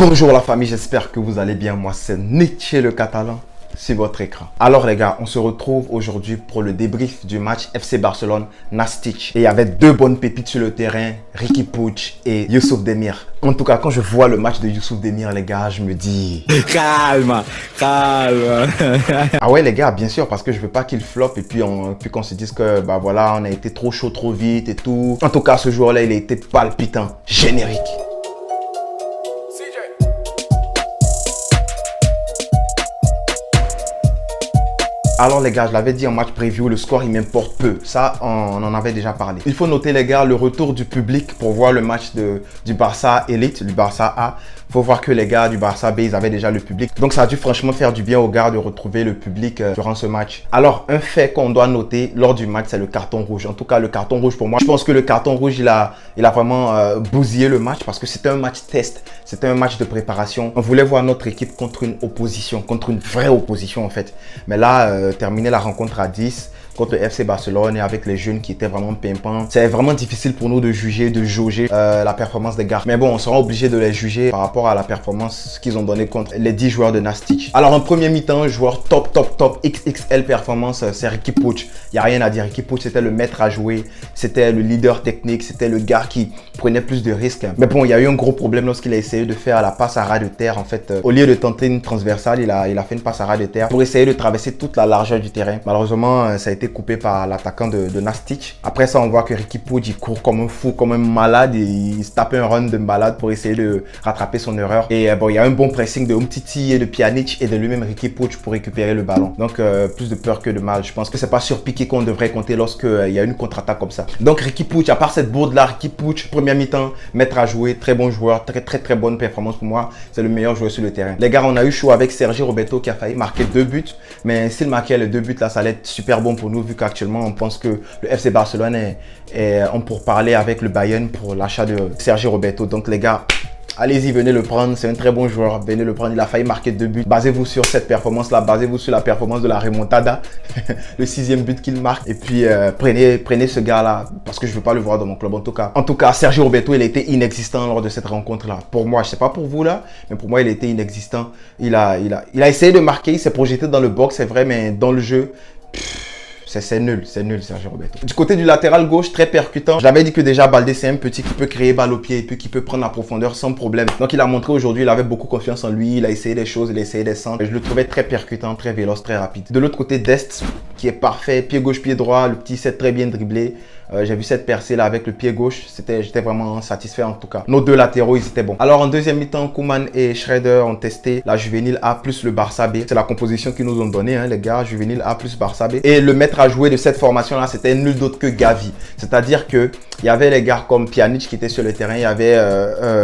Bonjour la famille, j'espère que vous allez bien. Moi c'est Nietzsche le Catalan sur votre écran. Alors les gars, on se retrouve aujourd'hui pour le débrief du match FC Barcelone-Nastic. Et il y avait deux bonnes pépites sur le terrain, Riqui Puig et Youssouf Demir. En tout cas, quand je vois le match de Youssouf Demir, les gars, je me dis... Calme. Ah ouais les gars, bien sûr, parce que je veux pas qu'il floppe et puis qu'on se dise que bah voilà, on a été trop chaud, trop vite et tout. En tout cas, ce joueur-là, il a été palpitant, générique. Alors les gars, je l'avais dit en match preview, le score il m'importe peu. Ça, on en avait déjà parlé. Il faut noter les gars, le retour du public pour voir le match du Barça Elite, du Barça A. Il faut voir que les gars du Barça B, ils avaient déjà le public. Donc ça a dû franchement faire du bien aux gars de retrouver le public durant ce match. Alors un fait qu'on doit noter lors du match, c'est le carton rouge. En tout cas, le carton rouge pour moi. Je pense que le carton rouge, il a vraiment bousillé le match parce que c'était un match test. C'était un match de préparation. On voulait voir notre équipe contre une opposition, contre une vraie opposition en fait. Mais là, terminer la rencontre à 10 contre le FC Barcelone et avec les jeunes qui étaient vraiment pimpants. C'est vraiment difficile pour nous de juger, de jauger la performance des gars. Mais bon, on sera obligé de les juger par rapport à la performance qu'ils ont donné contre les 10 joueurs de Nastic. Alors en premier mi-temps, joueur top, XXL performance, c'est Riqui Puig. Il n'y a rien à dire. Riqui Puig, c'était le maître à jouer. C'était le leader technique. C'était le gars qui prenait plus de risques. Mais bon, il y a eu un gros problème lorsqu'il a essayé de faire la passe à ras de terre. En fait, au lieu de tenter une transversale, il a fait une passe à ras de terre pour essayer de traverser toute la largeur du terrain. Malheureusement, ça a été coupé par l'attaquant de Nastic. Après ça, on voit que Riqui Puig, il court comme un fou, comme un malade. Il se tape un run de malade pour essayer de rattraper son erreur. Et bon, il y a un bon pressing de Umtiti et de Pjanic et de lui-même Riqui Puig pour récupérer le ballon. Donc, plus de peur que de mal. Je pense que c'est pas sur Piqué qu'on devrait compter lorsqu'il y a une contre-attaque comme ça. Donc, Riqui Puig, à part cette bourde-là, Riqui Puig, première mi-temps, maître à jouer, très bon joueur, très bonne performance pour moi. C'est le meilleur joueur sur le terrain. Les gars, on a eu chaud avec Sergi Roberto qui a failli marquer 2 buts. Mais s'il marquait les 2 buts là, ça allait être super bon pour nous vu qu'actuellement on pense que le FC Barcelone est pour parler avec le Bayern pour l'achat de Sergi Roberto. Donc les gars, allez-y, venez le prendre, c'est un très bon joueur, venez le prendre, il a failli marquer 2 buts. Basez-vous sur cette performance-là, basez-vous sur la performance de la remontada, le 6e but qu'il marque. Et puis prenez ce gars-là, parce que je ne veux pas le voir dans mon club en tout cas. En tout cas, Sergi Roberto, il a été inexistant lors de cette rencontre-là. Pour moi, je ne sais pas pour vous là, mais pour moi, il a été inexistant. Il a essayé de marquer, il s'est projeté dans le box, c'est vrai, mais dans le jeu... C'est nul, Sergi Roberto. Du côté du latéral gauche, très percutant. Je l'avais dit que déjà, Baldé, c'est un petit qui peut créer balle au pied et puis qui peut prendre la profondeur sans problème. Donc, il a montré aujourd'hui, il avait beaucoup confiance en lui. Il a essayé des choses, il a essayé des centres. Je le trouvais très percutant, très véloce, très rapide. De l'autre côté, Dest, qui est parfait. Pied gauche, pied droit. Le petit sait très bien dribbler. J'ai vu cette percée là avec le pied gauche. J'étais vraiment satisfait en tout cas. Nos deux latéraux, ils étaient bons. Alors en deuxième mi-temps, Koeman et Schreuder ont testé la Juvénile A plus le Barça B. C'est la composition qu'ils nous ont donné, hein, les gars. Juvénile A plus Barça B. Et le maître à jouer de cette formation là, c'était nul d'autre que Gavi. C'est-à-dire que il y avait les gars comme Pjanic qui étaient sur le terrain. Il y avait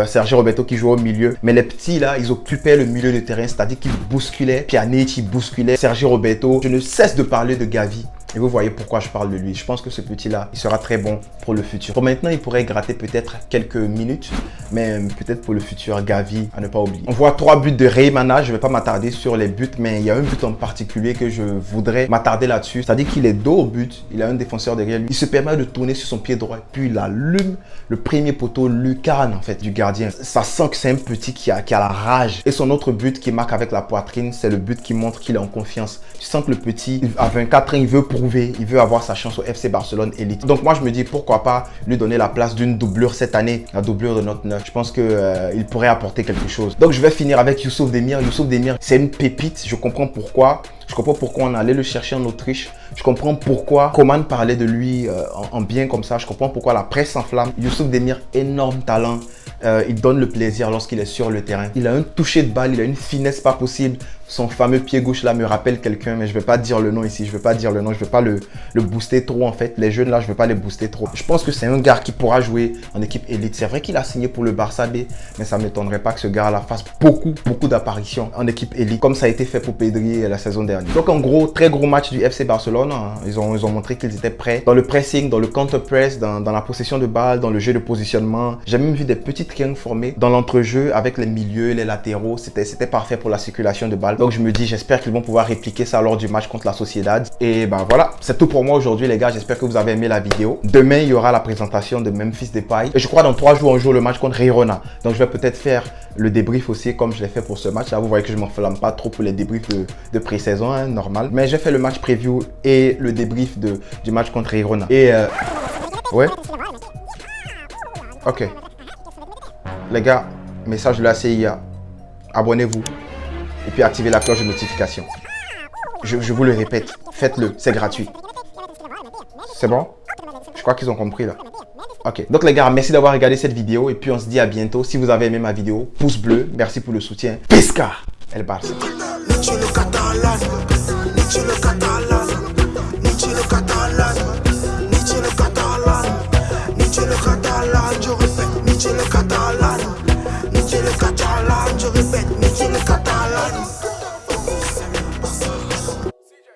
Sergi Roberto qui jouait au milieu. Mais les petits là, ils occupaient le milieu de terrain. C'est-à-dire qu'ils bousculaient. Pjanic, il bousculait. Sergi Roberto. Je ne cesse de parler de Gavi. Et vous voyez pourquoi je parle de lui. Je pense que ce petit-là, il sera très bon pour le futur. Pour maintenant, il pourrait gratter peut-être quelques minutes, mais peut-être pour le futur, Gavi, à ne pas oublier. On voit 3 buts de Reymana. Je ne vais pas m'attarder sur les buts, mais il y a un but en particulier que je voudrais m'attarder là-dessus. C'est-à-dire qu'il est dos au but, il a un défenseur derrière lui. Il se permet de tourner sur son pied droit, puis il allume le premier poteau lucarne en fait du gardien. Ça sent que c'est un petit qui a la rage. Et son autre but qui marque avec la poitrine, c'est le but qui montre qu'il est en confiance. Tu sens que le petit, à 24 ans, il veut prouver, il veut avoir sa chance au FC Barcelone Elite. Donc moi je me dis pourquoi pas lui donner la place d'une doublure cette année, la doublure de notre 9. Je pense que il pourrait apporter quelque chose. Donc je vais finir avec Youssouf Demir. Youssouf Demir, c'est une pépite, je comprends pourquoi. Je comprends pourquoi on allait le chercher en Autriche. Je comprends pourquoi Koeman parlait de lui en bien comme ça. Je comprends pourquoi la presse s'enflamme. Youssouf Demir, énorme talent. Il donne le plaisir lorsqu'il est sur le terrain. Il a un toucher de balle, il a une finesse pas possible. Son fameux pied gauche là me rappelle quelqu'un, mais je ne vais pas dire le nom ici. Je ne vais pas dire le nom, je ne vais pas le booster trop en fait. Les jeunes là, je ne vais pas les booster trop. Je pense que c'est un gars qui pourra jouer en équipe élite. C'est vrai qu'il a signé pour le Barça B, mais ça ne m'étonnerait pas que ce gars là fasse beaucoup d'apparitions en équipe élite, comme ça a été fait pour Pedri la saison dernière. Donc en gros, très gros match du FC Barcelone. Barcelone. Hein. Ils ont montré qu'ils étaient prêts dans le pressing, dans le counter-press, dans la possession de balle, dans le jeu de positionnement. J'ai même vu des petites triangles formés dans l'entrejeu avec les milieux, les latéraux. C'était parfait pour la circulation de balles. Donc je me dis, j'espère qu'ils vont pouvoir répliquer ça lors du match contre la Sociedad. Et ben voilà, c'est tout pour moi aujourd'hui les gars. J'espère que vous avez aimé la vidéo. Demain, il y aura la présentation de Memphis Depay. Et je crois dans 3 jours, on joue le match contre Girona. Donc je vais peut-être faire le débrief aussi comme je l'ai fait pour ce match. Là, vous voyez que je m'enflamme pas trop pour les débriefs de pré-saison, hein, normal. Mais j'ai fait le match preview et le débrief du match contre Girona. Et ouais. Ok. Les gars, message de la CIA. Abonnez-vous. Et puis activez la cloche de notification. Je vous le répète, faites-le, c'est gratuit. C'est bon? Je crois qu'ils ont compris là. Ok, donc les gars, merci d'avoir regardé cette vidéo et puis on se dit à bientôt. Si vous avez aimé ma vidéo, pouce bleu, merci pour le soutien. Pesca, El Barça.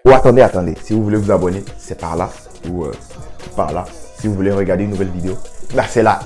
Ou attendez, si vous voulez vous abonner, c'est par là ou par là. Si vous voulez regarder une nouvelle vidéo, là c'est là.